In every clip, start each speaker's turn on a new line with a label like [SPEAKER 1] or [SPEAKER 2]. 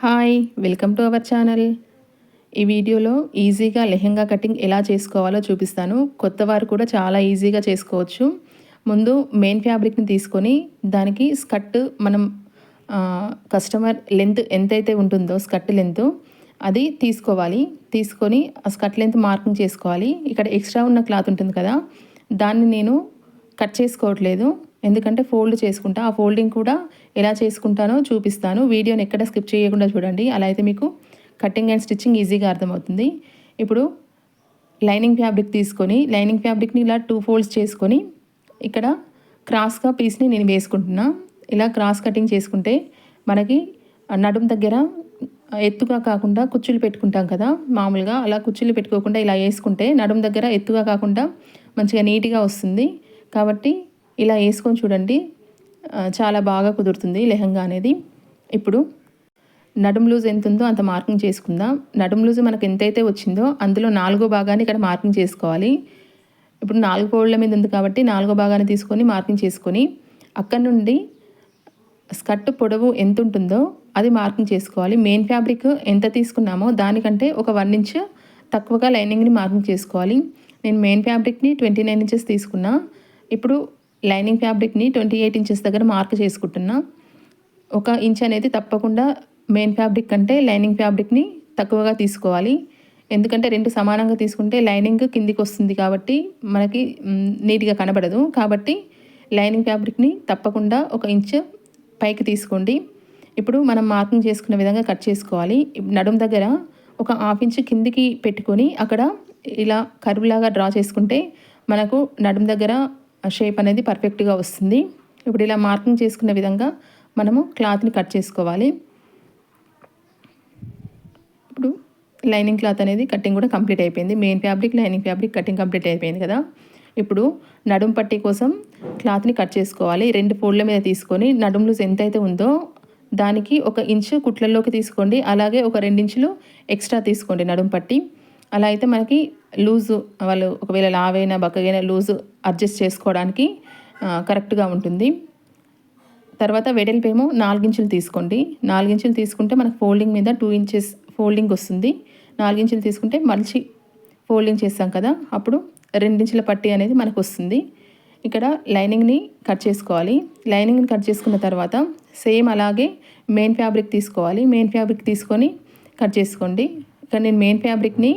[SPEAKER 1] Hi, welcome to our channel. ఈ వీడియోలో ఈజీగా లెహెంగా కటింగ్ ఎలా చేసుకోవాలో చూపిస్తాను. కొత్త వారు కూడా చాలా ఈజీగా చేసుకోవచ్చు. ముందు మెయిన్ ఫ్యాబ్రిక్ని తీసుకొని దానికి స్కర్ట్ మనం కస్టమర్ లెంత్ ఎంతైతే ఉంటుందో స్కర్ట్ లెంత్ అది తీసుకోవాలి. తీసుకొని ఆ స్కర్ట్ లెంత్ మార్కింగ్ చేసుకోవాలి. ఇక్కడ ఎక్స్ట్రా ఉన్న క్లాత్ ఉంటుంది కదా, దాన్ని నేను కట్ చేసుకోవట్లేదు, ఎందుకంటే ఫోల్డ్ చేసుకుంటా. ఆ ఫోల్డింగ్ కూడా ఎలా చేసుకుంటానో చూపిస్తాను. వీడియోని ఎక్కడ స్కిప్ చేయకుండా చూడండి, అలా అయితే మీకు కటింగ్ అండ్ స్టిచ్చింగ్ ఈజీగా అర్థమవుతుంది. ఇప్పుడు లైనింగ్ ఫ్యాబ్రిక్ తీసుకొని లైనింగ్ ఫ్యాబ్రిక్ని ఇలా 2 ఫోల్డ్స్ చేసుకొని ఇక్కడ క్రాస్గా పీస్ని నేను వేసుకుంటున్నా. ఇలా క్రాస్ కటింగ్ చేసుకుంటే మనకి నడుం దగ్గర ఎత్తుగా కాకుండా కుచ్చులు పెట్టుకుంటాం కదా మామూలుగా, అలా కుచ్చులు పెట్టుకోకుండా ఇలా వేసుకుంటే నడుం దగ్గర ఎత్తుగా కాకుండా మంచిగా నీట్గా వస్తుంది. కాబట్టి ఇలా వేసుకొని చూడండి, చాలా బాగా కుదురుతుంది లెహంగా అనేది. ఇప్పుడు నడుం లూజ్ ఎంత ఉందో అంత మార్కింగ్ చేసుకుందాం. నడుం లూజ్ మనకు ఎంతైతే వచ్చిందో అందులో 4వ భాగాన్ని ఇక్కడ మార్కింగ్ చేసుకోవాలి. ఇప్పుడు 4 ఫోల్డ్ల మీద ఉంది కాబట్టి 4వ భాగాన్ని తీసుకొని మార్కింగ్ చేసుకొని అక్కడ నుండి స్కర్ట్ పొడవు ఎంత ఉంటుందో అది మార్కింగ్ చేసుకోవాలి. మెయిన్ ఫ్యాబ్రిక్ ఎంత తీసుకున్నామో దానికంటే ఒక 1 ఇంచ్ తక్కువగా లైనింగ్ని మార్కింగ్ చేసుకోవాలి. నేను మెయిన్ ఫ్యాబ్రిక్ని 29 ఇంచెస్ తీసుకున్నా. ఇప్పుడు లైనింగ్ ఫ్యాబ్రిక్ని 28 ఇంచెస్ దగ్గర మార్క్ చేసుకుంటున్నా. 1 ఇంచ్ అనేది తప్పకుండా మెయిన్ ఫ్యాబ్రిక్ కంటే లైనింగ్ ఫ్యాబ్రిక్ని తక్కువగా తీసుకోవాలి. ఎందుకంటే 2 సమానంగా తీసుకుంటే లైనింగ్ కిందికి వస్తుంది కాబట్టి మనకి నీట్గా కనబడదు. కాబట్టి లైనింగ్ ఫ్యాబ్రిక్ని తప్పకుండా 1 ఇంచ్ పైకి తీసుకోండి. ఇప్పుడు మనం మార్కింగ్ చేసుకునే విధంగా కట్ చేసుకోవాలి. నడుం దగ్గర ఒక 1/2 ఇంచ్ కిందికి పెట్టుకొని అక్కడ ఇలా కర్వ్ లాగా డ్రా చేసుకుంటే మనకు నడుం దగ్గర షేప్ అనేది పర్ఫెక్ట్గా వస్తుంది. ఇప్పుడు ఇలా మార్కింగ్ చేసుకునే విధంగా మనము క్లాత్ని కట్ చేసుకోవాలి. ఇప్పుడు లైనింగ్ క్లాత్ అనేది కటింగ్ కూడా కంప్లీట్ అయిపోయింది. Main fabric lining fabric cutting complete అయిపోయింది కదా. ఇప్పుడు నడుం పట్టీ కోసం క్లాత్ని కట్ చేసుకోవాలి. 2 ఫోల్డ్ల మీద తీసుకొని నడుం లూజ్ ఎంతైతే ఉందో దానికి 1 ఇంచు కుట్లలోకి తీసుకోండి. అలాగే ఒక 2 ఇంచులు ఎక్స్ట్రా తీసుకోండి నడుం పట్టి. అలా అయితే మనకి లూజు వాళ్ళు ఒకవేళ లావైనా బక్కగైనా లూజు అడ్జస్ట్ చేసుకోవడానికి కరెక్ట్గా ఉంటుంది. తర్వాత వెడల్పేమో 4 ఇంచులు తీసుకోండి. 4 ఇంచులు తీసుకుంటే మనకు ఫోల్డింగ్ మీద 2 ఇంచెస్ ఫోల్డింగ్ వస్తుంది. 4 ఇంచులు తీసుకుంటే మంచి ఫోల్డింగ్ చేస్తాం కదా, అప్పుడు 2 ఇంచుల పట్టీ అనేది మనకు వస్తుంది. ఇక్కడ లైనింగ్ని కట్ చేసుకోవాలి. లైనింగ్ని కట్ చేసుకున్న తర్వాత సేమ్ అలాగే మెయిన్ ఫ్యాబ్రిక్ తీసుకోవాలి. మెయిన్ ఫ్యాబ్రిక్ తీసుకొని కట్ చేసుకోండి. ఇక్కడ నేను మెయిన్ ఫ్యాబ్రిక్ని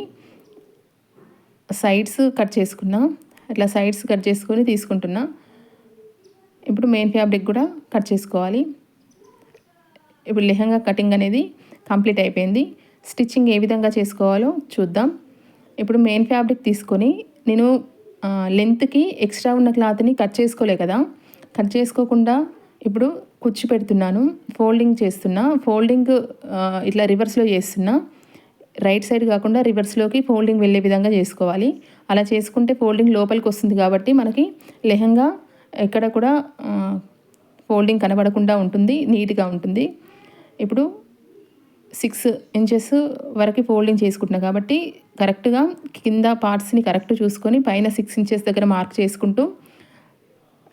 [SPEAKER 1] సైడ్స్ కట్ చేసుకున్నా. ఇట్లా సైడ్స్ కట్ చేసుకొని తీసుకుంటున్నా. ఇప్పుడు మెయిన్ ఫ్యాబ్రిక్ కూడా కట్ చేసుకోవాలి. ఇప్పుడు లెహంగా కటింగ్ అనేది కంప్లీట్ అయిపోయింది. స్టిచ్చింగ్ ఏ విధంగా చేసుకోవాలో చూద్దాం. ఇప్పుడు మెయిన్ ఫ్యాబ్రిక్ తీసుకొని నేను లెంత్కి ఎక్స్ట్రా ఉన్న క్లాత్ని కట్ చేసుకోలే కదా, కట్ చేసుకోకుండా ఇప్పుడు కుచ్చి పెడుతున్నాను, ఫోల్డింగ్ చేస్తున్నా. ఫోల్డింగ్ ఇట్లా రివర్స్లో చేస్తున్నా. రైట్ సైడ్ కాకుండా రివర్స్లోకి ఫోల్డింగ్ వెళ్ళే విధంగా చేసుకోవాలి. అలా చేసుకుంటే ఫోల్డింగ్ లోపలికి వస్తుంది కాబట్టి మనకి లెహంగా ఎక్కడ కూడా ఫోల్డింగ్ కనబడకుండా ఉంటుంది, నీట్గా ఉంటుంది. ఇప్పుడు 6 ఇంచెస్ వరకు ఫోల్డింగ్ చేసుకుంటున్నా కాబట్టి కరెక్ట్గా కింద పార్ట్స్ని కరెక్ట్ చూసుకొని పైన 6 ఇంచెస్ దగ్గర మార్క్ చేసుకుంటూ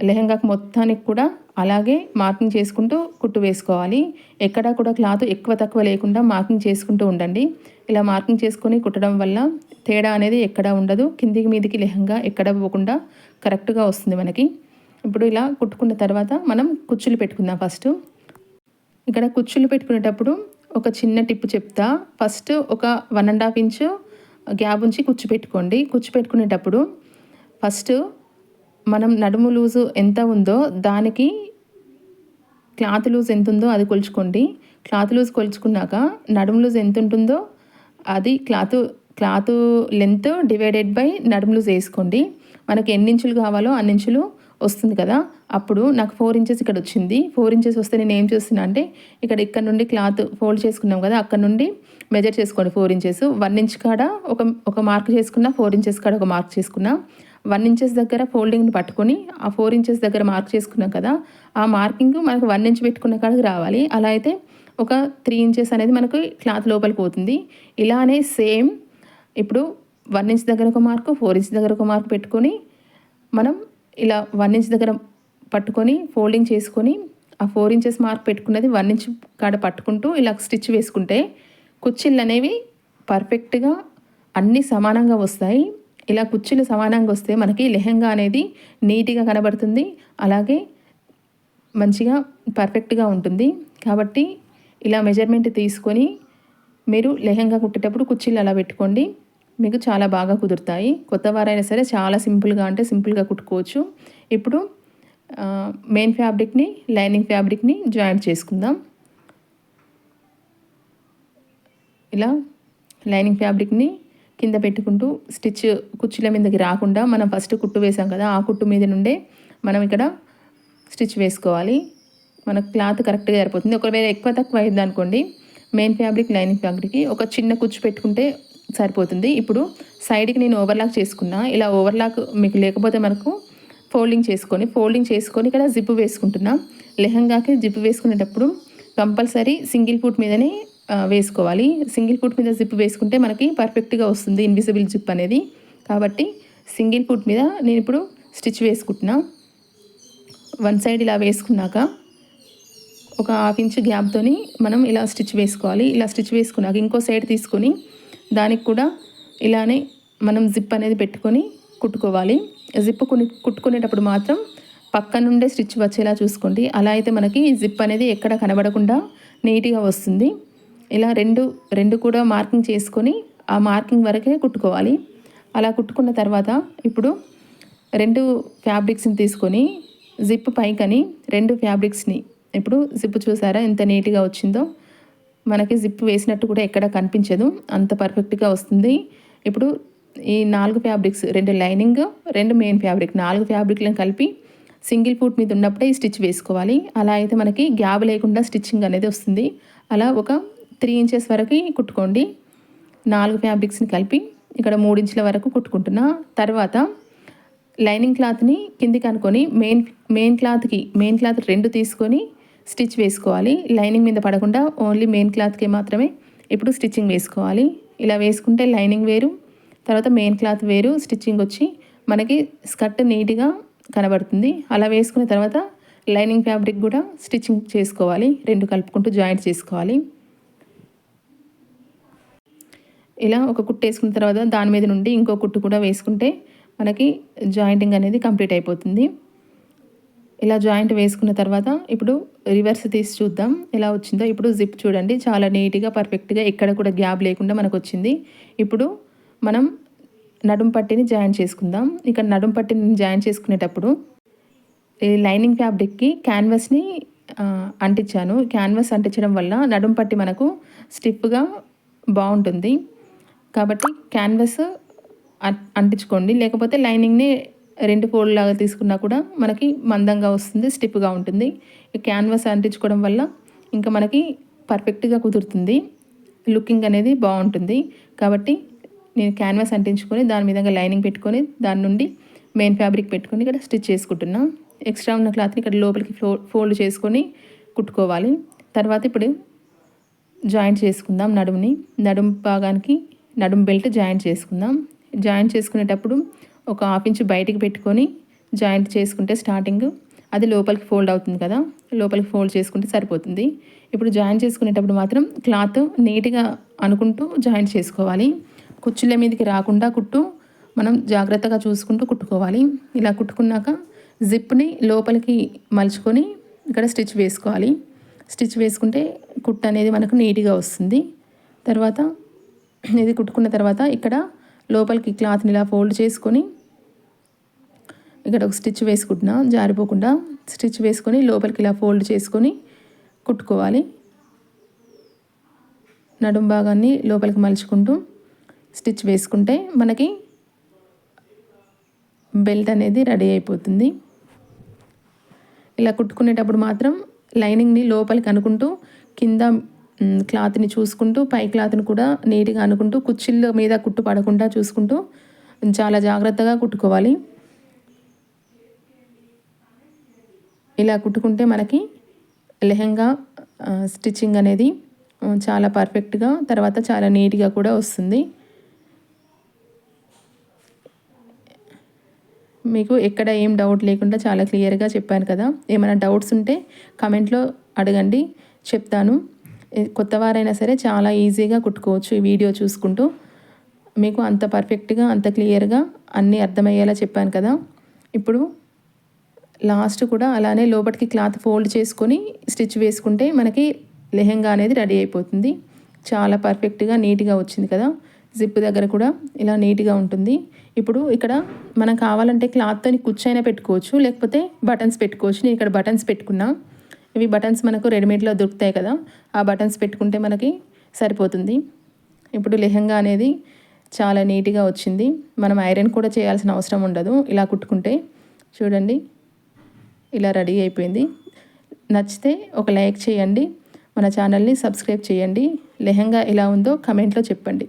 [SPEAKER 1] లెహంగాకు మొత్తానికి కూడా అలాగే మార్కింగ్ చేసుకుంటూ కుట్టు వేసుకోవాలి. ఎక్కడా కూడా క్లాత్ ఎక్కువ తక్కువ లేకుండా మార్కింగ్ చేసుకుంటూ ఉండండి. ఇలా మార్కింగ్ చేసుకొని కుట్టడం వల్ల తేడా అనేది ఎక్కడా ఉండదు. కిందికి మీదికి లెహంగా ఎక్కడ పోకుండా కరెక్ట్గా వస్తుంది మనకి. ఇప్పుడు ఇలా కుట్టుకున్న తర్వాత మనం కుచ్చులు పెట్టుకుందాం. ఫస్ట్ ఇక్కడ కుచ్చులు పెట్టుకునేటప్పుడు ఒక చిన్న టిప్ చెప్తా. ఫస్ట్ ఒక 1.5 ఇంచు గ్యాప్ ఉంచి కుచ్చు పెట్టుకోండి. కుచ్చు పెట్టుకునేటప్పుడు ఫస్ట్ మనం నడుము లూజు ఎంత ఉందో దానికి క్లాత్ లూజ్ ఎంత ఉందో అది కొలుచుకోండి. క్లాత్ లూజ్ కొలుచుకున్నాక నడుము లూజ్ ఎంత ఉంటుందో అది క్లాత్ లెంత్ డివైడెడ్ బై నడుము లూజ్ వేసుకోండి. మనకి ఎన్ని ఇంచులు కావాలో అన్ని ఇంచులు వస్తుంది కదా. అప్పుడు నాకు 4 ఇంచెస్ ఇక్కడ వచ్చింది. 4 ఇంచెస్ వస్తే నేను ఏం చేస్తున్నా అంటే ఇక్కడ నుండి క్లాత్ ఫోల్డ్ చేసుకున్నాం కదా, అక్కడ నుండి మెజర్ చేసుకోండి 4 ఇంచెస్. 1 ఇంచ్ కాడ ఒక మార్క్ చేసుకున్నా, 4 ఇంచెస్ కాడ ఒక మార్క్ చేసుకున్నా. 1 ఇంచెస్ దగ్గర ఫోల్డింగ్ని పట్టుకొని ఆ 4 ఇంచెస్ దగ్గర మార్క్ చేసుకున్నాం కదా, ఆ మార్కింగ్ మనకు 1 ఇంచ్ పెట్టుకున్న కాడికి రావాలి. అలా అయితే ఒక 3 ఇంచెస్ అనేది మనకు క్లాత్ లోపలికి పోతుంది. ఇలానే సేమ్ ఇప్పుడు 1 ఇంచ్ దగ్గర ఒక మార్కు, 4 ఇంచ్ దగ్గర ఒక మార్క్ పెట్టుకొని మనం ఇలా 1 ఇంచ్ దగ్గర పట్టుకొని ఫోల్డింగ్ చేసుకొని ఆ 4 ఇంచెస్ మార్క్ పెట్టుకున్నది 1 ఇంచ్ కాడ పట్టుకుంటూ ఇలా స్టిచ్ వేసుకుంటే కుచ్చిళ్ళు అనేవి పర్ఫెక్ట్గా అన్నీ సమానంగా వస్తాయి. ఇలా కుచ్చిళ్ళు సమానంగా వస్తే మనకి లెహెంగా అనేది నీట్గా కనబడుతుంది, అలాగే మంచిగా పర్ఫెక్ట్గా ఉంటుంది. కాబట్టి ఇలా మెజర్మెంట్ తీసుకొని మీరు లెహెంగా కుట్టేటప్పుడు కుచ్చిళ్ళు అలా పెట్టుకోండి, మీకు చాలా బాగా కుదురుతాయి. కొత్త వారైనా సరే చాలా సింపుల్గా అంటే సింపుల్గా కుట్టుకోవచ్చు. ఇప్పుడు మెయిన్ ఫ్యాబ్రిక్ని లైనింగ్ ఫ్యాబ్రిక్ని జాయింట్ చేసుకుందాం. ఇలా లైనింగ్ ఫ్యాబ్రిక్ని కింద పెట్టుకుంటూ స్టిచ్ కుర్చీల మీదకి రాకుండా మనం ఫస్ట్ కుట్టు వేసాం కదా, ఆ కుట్టు మీద నుండే మనం ఇక్కడ స్టిచ్ వేసుకోవాలి. మనకు క్లాత్ కరెక్ట్గా సరిపోతుంది. ఒకవేళ ఎక్కువ తక్కువ అయింది అనుకోండి, మెయిన్ ఫ్యాబ్రిక్ లైనింగ్ ఫ్యాబ్రిక్కి ఒక చిన్న కుచ్చు పెట్టుకుంటే సరిపోతుంది. ఇప్పుడు సైడ్కి నేను ఓవర్లాక్ చేసుకున్నా. ఇలా ఓవర్లాక్ మీకు లేకపోతే మనకు ఫోల్డింగ్ చేసుకొని ఇక్కడ జిప్పు వేసుకుంటున్నా. లెహంగాకి జిప్పు వేసుకునేటప్పుడు కంపల్సరీ సింగిల్ ఫుట్ మీదనే వేసుకోవాలి. సింగిల్ ఫుట్ మీద జిప్ వేసుకుంటే మనకి పర్ఫెక్ట్గా వస్తుంది ఇన్విజిబుల్ జిప్ అనేది. కాబట్టి సింగిల్ ఫుట్ మీద నేను ఇప్పుడు స్టిచ్ వేసుకుంటున్నా. వన్ సైడ్ ఇలా వేసుకున్నాక ఒక 1/2 ఇంచ్ గ్యాప్తోని మనం ఇలా స్టిచ్ వేసుకోవాలి. ఇలా స్టిచ్ వేసుకున్నాక ఇంకో సైడ్ తీసుకొని దానికి కూడా ఇలానే మనం జిప్ అనేది పెట్టుకొని కుట్టుకోవాలి. జిప్ కుట్టుకునేటప్పుడు మాత్రం పక్క నుండే స్టిచ్ వచ్చేలా చూసుకోండి. అలా అయితే మనకి జిప్ అనేది ఎక్కడ కనబడకుండా నీట్గా వస్తుంది. ఇలా రెండు కూడా మార్కింగ్ చేసుకొని ఆ మార్కింగ్ వరకే కుట్టుకోవాలి. అలా కుట్టుకున్న తర్వాత ఇప్పుడు 2 ఫ్యాబ్రిక్స్ని తీసుకొని జిప్ పైకని 2 ఫ్యాబ్రిక్స్ని ఇప్పుడు జిప్ చూసారా ఎంత నీట్గా వచ్చిందో. మనకి జిప్ వేసినట్టు కూడా ఎక్కడ కనిపించదు, అంత పర్ఫెక్ట్గా వస్తుంది. ఇప్పుడు ఈ 4 ఫ్యాబ్రిక్స్ 2 లైనింగ్ 2 మెయిన్ ఫ్యాబ్రిక్ 4 ఫ్యాబ్రిక్లను కలిపి సింగిల్ ఫుట్ మీద ఉన్నప్పుడే ఈ స్టిచ్ వేసుకోవాలి. అలా అయితే మనకి గ్యాప్ లేకుండా స్టిచ్చింగ్ అనేది వస్తుంది. అలా ఒక 3 ఇంచెస్ వరకు కుట్టుకోండి. 4 ఫ్యాబ్రిక్స్ని కలిపి ఇక్కడ 3 ఇంచుల వరకు కుట్టుకుంటున్నా. తర్వాత లైనింగ్ క్లాత్ని కిందికి అనుకొని మెయిన్ క్లాత్ 2 తీసుకొని స్టిచ్ వేసుకోవాలి. లైనింగ్ మీద పడకుండా ఓన్లీ మెయిన్ క్లాత్కి మాత్రమే ఇప్పుడు స్టిచ్చింగ్ వేసుకోవాలి. ఇలా వేసుకుంటే లైనింగ్ వేరు, తర్వాత మెయిన్ క్లాత్ వేరు స్టిచ్చింగ్ వచ్చి మనకి స్కర్ట్ నీట్గా కనబడుతుంది. అలా వేసుకున్న తర్వాత లైనింగ్ ఫ్యాబ్రిక్ కూడా స్టిచ్చింగ్ చేసుకోవాలి. 2 కలుపుకుంటూ జాయింట్ చేసుకోవాలి. ఇలా ఒక కుట్టు వేసుకున్న తర్వాత దాని మీద నుండి ఇంకో కుట్టు కూడా వేసుకుంటే మనకి జాయింటింగ్ అనేది కంప్లీట్ అయిపోతుంది. ఇలా జాయింట్ వేసుకున్న తర్వాత ఇప్పుడు రివర్స్ తీసి చూద్దాం ఎలా వచ్చిందో. ఇప్పుడు జిప్ చూడండి చాలా నీట్గా పర్ఫెక్ట్గా ఎక్కడ కూడా గ్యాప్ లేకుండా మనకు వచ్చింది. ఇప్పుడు మనం నడుం పట్టిని జాయిన్ చేసుకుందాం. ఇక్కడ నడుం పట్టిని జాయిన్ చేసుకునేటప్పుడు ఈ లైనింగ్ ఫ్యాబ్రిక్కి క్యాన్వాస్ని అంటించాను. క్యాన్వాస్ అంటించడం వల్ల నడుం పట్టి మనకు స్టిఫ్గా బాగుంటుంది. కాబట్టి క్యాన్వాస్ అంటించుకోండి, లేకపోతే లైనింగ్ని 2 ఫోల్డ్ లాగా తీసుకున్నా కూడా మనకి మందంగా వస్తుంది, స్టిఫ్గా ఉంటుంది. ఈ క్యాన్వాస్ అంటించుకోవడం వల్ల ఇంకా మనకి పర్ఫెక్ట్గా కుదురుతుంది, లుకింగ్ అనేది బాగుంటుంది. కాబట్టి నేను క్యాన్వాస్ అంటించుకొని దాని మీద లైనింగ్ పెట్టుకొని దాని నుండి మెయిన్ ఫ్యాబ్రిక్ పెట్టుకొని ఇక్కడ స్టిచ్ చేసుకుంటున్నా. ఎక్స్ట్రా ఉన్న క్లాత్ని ఇక్కడ లోపలికి ఫోల్డ్ చేసుకొని కుట్టుకోవాలి. తర్వాత ఇప్పుడు జాయింట్ చేసుకుందాం. నడుం భాగానికి నడుం బెల్ట్ జాయింట్ చేసుకుందాం. జాయింట్ చేసుకునేటప్పుడు ఒక 1/2 ఇంచ్ బయటికి పెట్టుకొని జాయింట్ చేసుకుంటే స్టార్టింగ్ అది లోపలికి ఫోల్డ్ అవుతుంది కదా, లోపలికి ఫోల్డ్ చేసుకుంటే సరిపోతుంది. ఇప్పుడు జాయింట్ చేసుకునేటప్పుడు మాత్రం క్లాత్ నీట్గా అనుకుంటూ జాయింట్ చేసుకోవాలి. కుచ్చుల మీదకి రాకుండా కుట్టు మనం జాగ్రత్తగా చూసుకుంటూ కుట్టుకోవాలి. ఇలా కుట్టుకున్నాక జిప్ని లోపలికి మలుచుకొని ఇక్కడ స్టిచ్ వేసుకోవాలి. స్టిచ్ వేసుకుంటే కుట్టు అనేది మనకు నీట్గా వస్తుంది. తర్వాత ఇది కుట్టుకున్న తర్వాత ఇక్కడ లోపలికి క్లాత్ని ఇలా ఫోల్డ్ చేసుకొని ఇక్కడ ఒక స్టిచ్ వేసుకుంటున్నా, జారిపోకుండా స్టిచ్ వేసుకొని లోపలికి ఇలా ఫోల్డ్ చేసుకొని కుట్టుకోవాలి. నడుం భాగాన్ని లోపలికి మలుచుకుంటూ స్టిచ్ వేసుకుంటే మనకి బెల్ట్ అనేది రెడీ అయిపోతుంది. ఇలా కుట్టుకునేటప్పుడు మాత్రం లైనింగ్ని లోపలికి అనుకుంటూ కింద క్లాత్ని చూసుకుంటూ పై క్లాత్ని కూడా నీట్గా అనుకుంటూ కుచ్చిళ్ళ మీద కుట్టు పడకుండా చూసుకుంటూ చాలా జాగ్రత్తగా కుట్టుకోవాలి. ఇలా కుట్టుకుంటే మనకి లెహంగా స్టిచ్చింగ్ అనేది చాలా పర్ఫెక్ట్గా తర్వాత చాలా నీట్గా కూడా వస్తుంది. మీకు ఎక్కడ ఏం డౌట్ లేకుండా చాలా క్లియర్గా చెప్పాను కదా. ఏమైనా డౌట్స్ ఉంటే కమెంట్లో అడగండి, చెప్తాను. కొత్త వారైనా సరే చాలా ఈజీగా కుట్టుకోవచ్చు ఈ వీడియో చూసుకుంటూ. మీకు అంత పర్ఫెక్ట్గా అంత క్లియర్గా అన్నీ అర్థమయ్యేలా చెప్పాను కదా. ఇప్పుడు లాస్ట్ కూడా అలానే లోపలికి క్లాత్ ఫోల్డ్ చేసుకొని స్టిచ్ వేసుకుంటే మనకి లెహెంగా అనేది రెడీ అయిపోతుంది. చాలా పర్ఫెక్ట్గా నీట్గా వచ్చింది కదా. జిప్ దగ్గర కూడా ఇలా నీట్గా ఉంటుంది. ఇప్పుడు ఇక్కడ మనం కావాలంటే క్లాత్తోని కుచ్చైనా పెట్టుకోవచ్చు, లేకపోతే బటన్స్ పెట్టుకోవచ్చు. నేను ఇక్కడ బటన్స్ పెట్టుకున్నా. ఇవి బటన్స్ మనకు రెడీమేడ్లో దొరుకుతాయి కదా, ఆ బటన్స్ పెట్టుకుంటే మనకి సరిపోతుంది. ఇప్పుడు లెహెంగా అనేది చాలా నీట్గా వచ్చింది. మనం ఐరన్ కూడా చేయాల్సిన అవసరం ఉండదు ఇలా కుట్టుకుంటే. చూడండి, ఇలా రెడీ అయిపోయింది. నచ్చితే ఒక లైక్ చేయండి, మన ఛానల్ని సబ్స్క్రైబ్ చేయండి. లెహెంగా ఎలా ఉందో కమెంట్లో చెప్పండి.